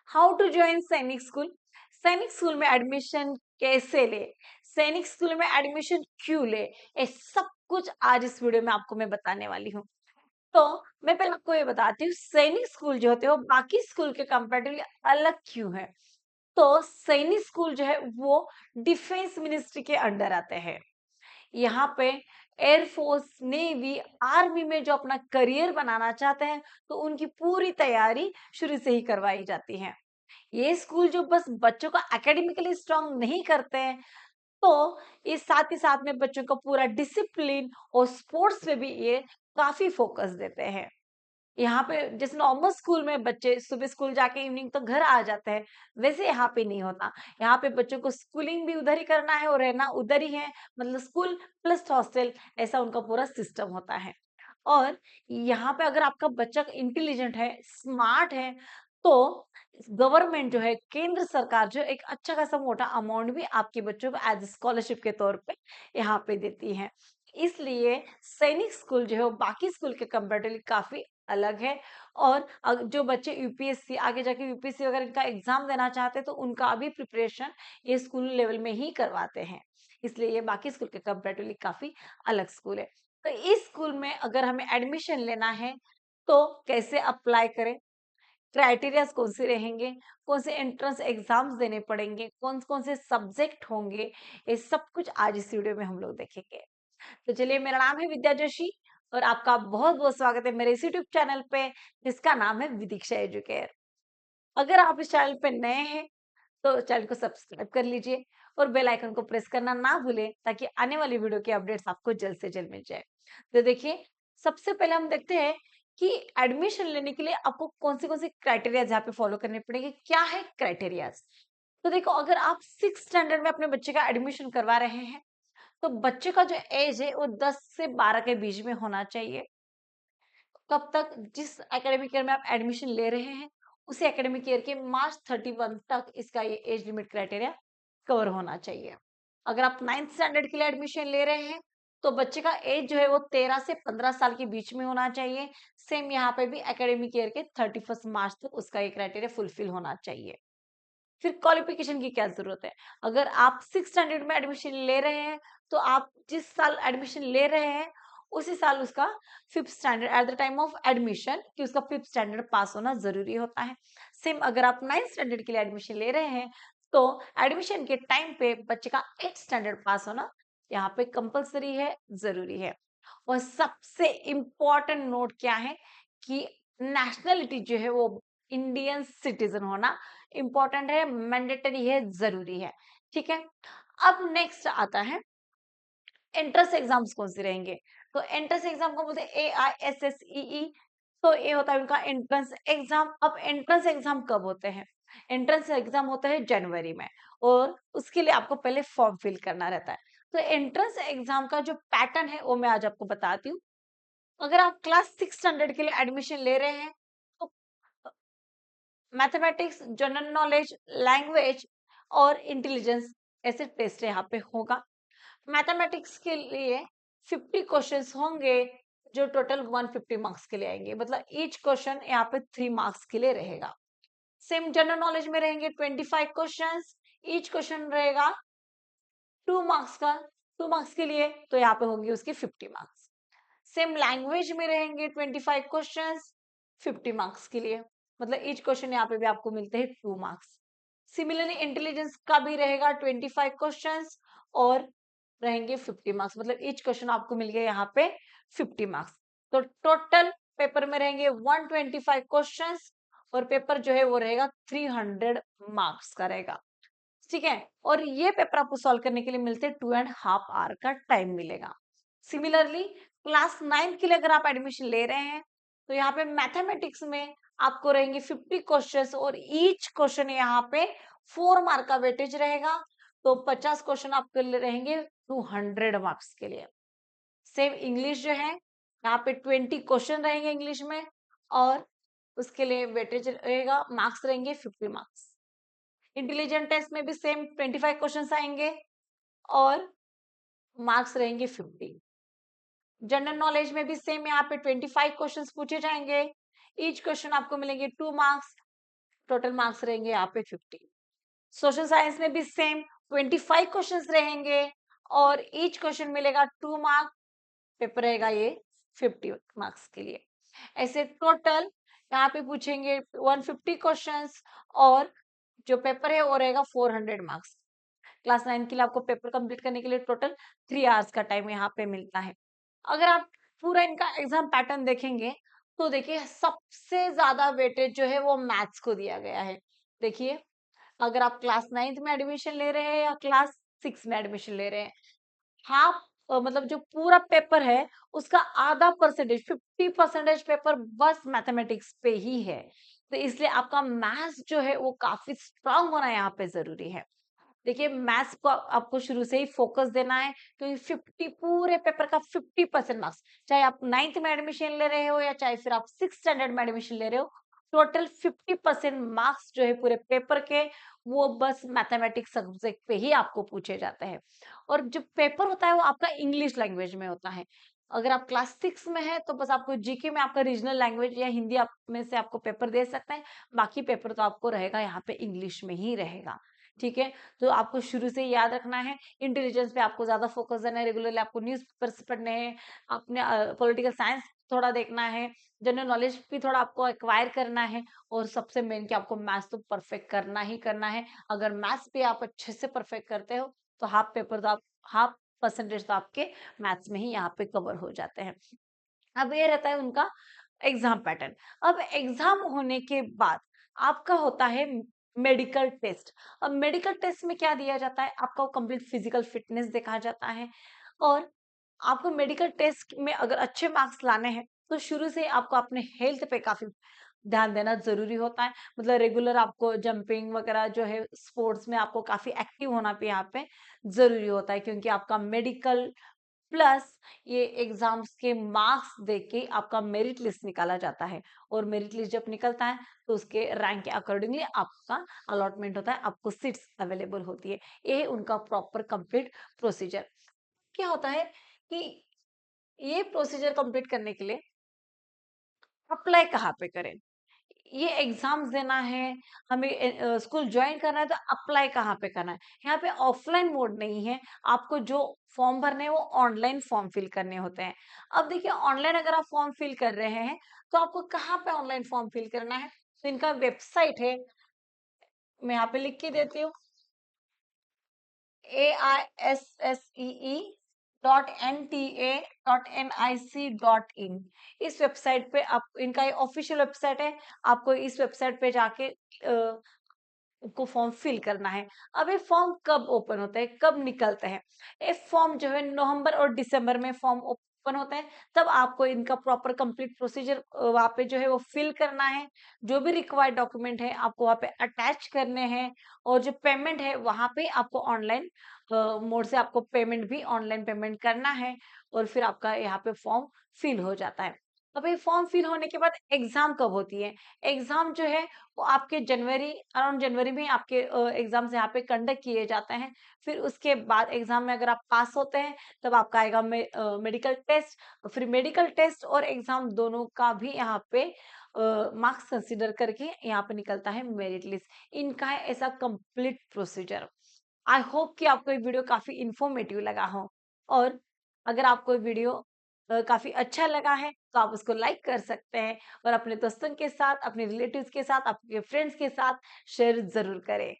How to join सैनिक school. सैनिक school में एडमिशन कैसे ले, सैनिक स्कूल में एडमिशन क्यों ले, ये सब कुछ आज इस वीडियो में आपको मैं बताने वाली हूँ। तो मैं पहले आपको ये बताती हूँ सैनिक स्कूल जो होते हैं वो बाकी स्कूल के कंपैरेटिवली अलग क्यों है। तो सैनिक स्कूल जो है वो डिफेंस मिनिस्ट्री के अंडर आते हैं। यहाँ पे एयरफोर्स, नेवी, आर्मी में जो अपना करियर बनाना चाहते हैं तो उनकी पूरी तैयारी शुरू से ही करवाई जाती है। ये स्कूल जो बस बच्चों को एकेडमिकली स्ट्रांग नहीं करते हैं, तो ये साथ ही साथ में बच्चों का पूरा डिसिप्लिन और स्पोर्ट्स पे भी ये काफी फोकस देते हैं। यहाँ पे जैसे नॉर्मल स्कूल में बच्चे सुबह स्कूल जाके इवनिंग तो घर आ जाते हैं, वैसे यहाँ पे नहीं होता। यहाँ पे बच्चों को स्कूलिंग भी उधर ही करना है और रहना उधर ही है, मतलब स्कूल प्लस हॉस्टल, ऐसा उनका पूरा सिस्टम होता है। और यहाँ पे अगर आपका बच्चा इंटेलिजेंट है, स्मार्ट है, तो गवर्नमेंट जो है, केंद्र सरकार जो है, एक अच्छा खासा मोटा अमाउंट भी आपके बच्चों को एज स्कॉलरशिप के तौर पे यहाँ पे देती है। इसलिए सैनिक स्कूल जो है वो बाकी स्कूल के कंपेरेटिवली काफी अलग है। और जो बच्चे यूपीएससी, आगे जाके यूपीएससी अगर इनका एग्जाम देना चाहते हैं तो उनका भी प्रिपरेशन ये स्कूल लेवल में ही करवाते हैं। इसलिए ये बाकी स्कूल के कंपेरेटिवली काफी अलग स्कूल है। तो इस स्कूल में अगर हमें एडमिशन लेना है तो कैसे अप्लाई करें, क्राइटेरियाज कौन से रहेंगे, कौन से एंट्रेंस एग्जाम्स देने पड़ेंगे, कौन कौन से सब्जेक्ट होंगे, ये सब कुछ आज इस वीडियो में हम लोग देखेंगे। तो चलिए, मेरा नाम है विद्या जोशी और आपका बहुत बहुत स्वागत है मेरे इस यूट्यूब चैनल पे जिसका नाम है विदीक्षा एजुकेयर। अगर आप इस चैनल पे नए हैं तो चैनल को सब्सक्राइब कर लीजिए और बेल आइकन को प्रेस करना ना भूलें ताकि आने वाली वीडियो की अपडेट्स आपको जल्द से जल्द मिल जाए। तो देखिए, सबसे पहले हम देखते हैं कि एडमिशन लेने के लिए आपको कौन से क्राइटेरियाज यहाँ पे फॉलो करने पड़ेंगे। क्या है क्राइटेरियाज? तो देखो, अगर आप 6th स्टैंडर्ड में अपने बच्चे का एडमिशन करवा रहे हैं तो बच्चे का जो एज है वो 10 से 12 के बीच में होना चाहिए। कब तक? जिस एकेडमिक ईयर में आप एडमिशन ले रहे हैं उसी एकेडमिक ईयर के मार्च 31 तक इसका ये एज लिमिट क्राइटेरिया कवर होना चाहिए। अगर आप 9th स्टैंडर्ड के लिए एडमिशन ले रहे हैं तो बच्चे का एज जो है वो 13 से 15 साल के बीच में होना चाहिए। सेम यहाँ पे भी एकेडमिक ईयर के 31 मार्च तक उसका ये क्राइटेरिया फुलफिल होना चाहिए। फिर क्वालिफिकेशन की क्या जरूरत है? अगर आप 6th स्टैंडर्ड में एडमिशन ले रहे हैं तो आप जिस साल एडमिशन ले रहे हैं उसी साल उसका 5th standard at the time of admission कि उसका 5th स्टैंडर्ड पास होना जरूरी होता है। सेम अगर आप 9th स्टैंडर्ड के लिए एडमिशन ले रहे हैं तो एडमिशन के टाइम पे बच्चे का 8th स्टैंडर्ड पास होना यहाँ पे कंपलसरी है, जरूरी है। और सबसे इम्पोर्टेंट नोट क्या है कि नेशनलिटी जो है वो इंडियन सिटीजन होना इंपॉर्टेंट है, मैंडेटरी है, जरूरी है। ठीक है। अब नेक्स्ट आता है एंट्रेंस एग्जाम्स कौन से रहेंगे। तो एंट्रेंस एग्जाम को बोलते हैं AISSEE। तो ये होता है उनका एंट्रेंस एग्जाम। अब एंट्रेंस एग्जाम कब होते हैं? एंट्रेंस एग्जाम होता है जनवरी में और उसके लिए आपको पहले फॉर्म फिल करना रहता है। तो एंट्रेंस एग्जाम का जो पैटर्न है वो मैं आज आपको बताती हूँ। अगर आप क्लास 6 स्टैंडर्ड के लिए एडमिशन ले रहे हैं तो मैथमेटिक्स, जनरल नॉलेज, लैंग्वेज और इंटेलिजेंस ऐसे टेस्ट यहाँ पे होगा। मैथमेटिक्स के लिए 50 क्वेश्चंस होंगे जो टोटल 150 मार्क्स के लिए आएंगे, मतलब ईच क्वेश्चन यहाँ पे 3 मार्क्स के लिए रहेगा। सेम जनरल नॉलेज में रहेंगे 25 क्वेश्चंस, ईच क्वेश्चन रहेगा 2 मार्क्स का, 2 मार्क्स के लिए, तो यहाँ पे होंगे उसके 50 मार्क्स। सेम लैंग्वेज में रहेंगे 25 क्वेश्चंस, 50 मार्क्स के लिए, मतलब ईच क्वेश्चन यहाँ पे भी आपको मिलते हैं 2 मार्क्स। सिमिलरली इंटेलिजेंस का भी रहेगा 25 क्वेश्चंस और रहेंगे 50 मार्क्स, मतलब ईच क्वेश्चन आपको मिल गया यहाँ पे 50 मार्क्स। तो टोटल पेपर में रहेंगे 125 क्वेश्चंस और पेपर जो है वो रहेगा 300 मार्क्स का रहेगा। ठीक है। और ये पेपर आपको सॉल्व करने के लिए मिलते हैं 2.5 आवर का टाइम मिलेगा। सिमिलरली क्लास 9 के लिए अगर आप एडमिशन ले रहे हैं तो यहाँ पे मैथमेटिक्स में आपको रहेंगे 50 क्वेश्चंस और ईच क्वेश्चन यहाँ पे 4 मार्क का वेटेज रहेगा। तो 50 क्वेश्चन आपके लिए रहेंगे 200 मार्क्स के लिए। सेम इंग्लिश जो है यहाँ पे 20 क्वेश्चन रहेंगे इंग्लिश में और उसके लिए वेटेज रहेगा, मार्क्स रहेंगे 50 मार्क्स। इंटेलिजेंट टेस्ट में भी सेम 25 क्वेश्चंस आएंगे और मार्क्स रहेंगे 50। जनरल नॉलेज में भी सेम यहाँ पे 25 क्वेश्चंस पूछे जाएंगे, ईच क्वेश्चन आपको मिलेंगे 2 मार्क्स। टोटल मार्क्स रहेंगे यहाँ पे 50। सोशल साइंस में भी सेम 25 क्वेश्चंस रहेंगे और ईच क्वेश्चन मिलेगा 2 मार्क, पेपर रहेगा ये 50 मार्क्स के लिए। ऐसे टोटल यहाँ पे पूछेंगे 150 क्वेश्चंस और जो पेपर है वो रहेगा 400 मार्क्स। क्लास 9 के लिए आपको पेपर कंप्लीट करने के लिए टोटल 3 आवर्स का टाइम यहाँ पे मिलता है। अगर आप पूरा इनका एग्जाम पैटर्न देखेंगे तो देखिए सबसे ज्यादा वेटेज जो है वो मैथ्स को दिया गया है। देखिए अगर आप क्लास 9th में एडमिशन ले रहे हैं या क्लास 6 में एडमिशन ले रहे हैं, हाफ मतलब जो पूरा पेपर है उसका आधा परसेंटेज 50% पेपर बस मैथमेटिक्स पे ही है। तो इसलिए आपका मैथ्स जो है वो काफी स्ट्रांग होना यहाँ पे जरूरी है। देखिए मैथ्स को आपको शुरू से ही फोकस देना है क्योंकि 50 पूरे पेपर का 50% मार्क्स, चाहे आप 9th में एडमिशन ले रहे हो या चाहे फिर आप 6th स्टैंडर्ड में एडमिशन ले रहे हो, टोटल 50% मार्क्स जो है पूरे पेपर के वो बस मैथमेटिक्स सब्जेक्ट पे ही आपको पूछे जाते हैं। और जो पेपर होता है वो आपका इंग्लिश लैंग्वेज में होता है। अगर आप क्लास 6 में है तो बस आपको जीके में आपका रीजनल लैंग्वेज या हिंदी आप में से आपको पेपर दे सकते हैं, बाकी पेपर तो आपको रहेगा यहाँ पे इंग्लिश में ही रहेगा। ठीक है, तो आपको शुरू से याद रखना है, इंटेलिजेंस पे आपको ज्यादा फोकस देना है, रेगुलरली आपको न्यूज पेपर्स पढ़ने हैं, अपने पॉलिटिकल साइंस थोड़ा देखना है, जनरल नॉलेज भी थोड़ा आपको एक्वायर करना है और सबसे मेन कि आपको मैथ्स तो परफेक्ट करना ही करना है। अगर मैथ्स पे आप अच्छे से परफेक्ट करते हो तो हाफ पेपर तो आप हाफ परसेंटेज तो आपके मैथ्स में ही यहाँ पे कवर हो जाते हैं। अब ये रहता है उनका एग्जाम पैटर्न। अब एग्जाम होने के बाद आपका होता है मेडिकल टेस्ट। अब मेडिकल टेस्ट में क्या दिया जाता है, आपका कंप्लीट फिजिकल फिटनेस देखा जाता है और आपको मेडिकल टेस्ट में अगर अच्छे मार्क्स लाने हैं तो शुरू से आपको अपने हेल्थ पे काफी ध्यान देना जरूरी होता है। मतलब रेगुलर आपको जंपिंग वगैरह जो है स्पोर्ट्स में आपको काफी एक्टिव होना भी यहाँ पे जरूरी होता है क्योंकि आपका मेडिकल प्लस ये एग्जाम्स के मार्क्स देके आपका मेरिट लिस्ट निकाला जाता है और मेरिट लिस्ट जब निकलता है तो उसके रैंक के अकॉर्डिंगली आपका अलॉटमेंट होता है, आपको सीट्स अवेलेबल होती है। ये है उनका प्रॉपर कंप्लीट प्रोसीजर। क्या होता है कि ये प्रोसीजर कंप्लीट करने के लिए अप्लाई कहाँ पे करें, ये एग्जाम्स देना है, हमें स्कूल ज्वाइन करना है तो अप्लाई कहाँ पे करना है। यहाँ पे ऑफलाइन मोड नहीं है, आपको जो फॉर्म भरने हैं वो ऑनलाइन फॉर्म फिल करने होते हैं। अब देखिए ऑनलाइन अगर आप फॉर्म फिल कर रहे हैं तो आपको कहाँ पे ऑनलाइन फॉर्म फिल करना है, तो इनका वेबसाइट है, मैं यहाँ पे लिख के देती हूँ, AISSEE.NTA.NIC.in। इस वेबसाइट पे आप, इनका ये ऑफिशियल वेबसाइट है, आपको इस वेबसाइट पे जाके को फॉर्म फिल करना है। अब ये फॉर्म कब ओपन होता है, कब निकलते हैं, ये फॉर्म जो है नवंबर और दिसंबर में फॉर्म ओपन होता है। तब आपको इनका प्रॉपर कंप्लीट प्रोसीजर वहाँ पे जो है वो फिल करना है, जो भी रिक्वायर्ड डॉक्यूमेंट है आपको वहाँ पे अटैच करने हैं और जो पेमेंट है वहाँ पे आपको ऑनलाइन मोड से आपको पेमेंट भी ऑनलाइन पेमेंट करना है और फिर आपका यहाँ पे फॉर्म फिल हो जाता है। अब ये फॉर्म फिल होने के बाद एग्जाम कब होती है, एग्जाम जो है वो आपके जनवरी, अराउंड जनवरी में आपके एग्जाम्स यहाँ पे कंडक्ट किए जाते हैं। फिर उसके बाद एग्जाम में अगर आप पास होते हैं तब आपका आएगा मेडिकल टेस्ट, फिर मेडिकल टेस्ट और एग्जाम दोनों का भी यहाँ पे मार्क्स कंसिडर करके यहाँ पे निकलता है मेरिट लिस्ट। इनका है ऐसा कंप्लीट प्रोसीजर। आई होप कि आपको ये वीडियो काफी इंफॉर्मेटिव लगा हो और अगर आपको ये वीडियो काफी अच्छा लगा है तो आप उसको लाइक कर सकते हैं और अपने दोस्तों के साथ, अपने रिलेटिव्स के साथ, आपके फ्रेंड्स के साथ शेयर जरूर करें।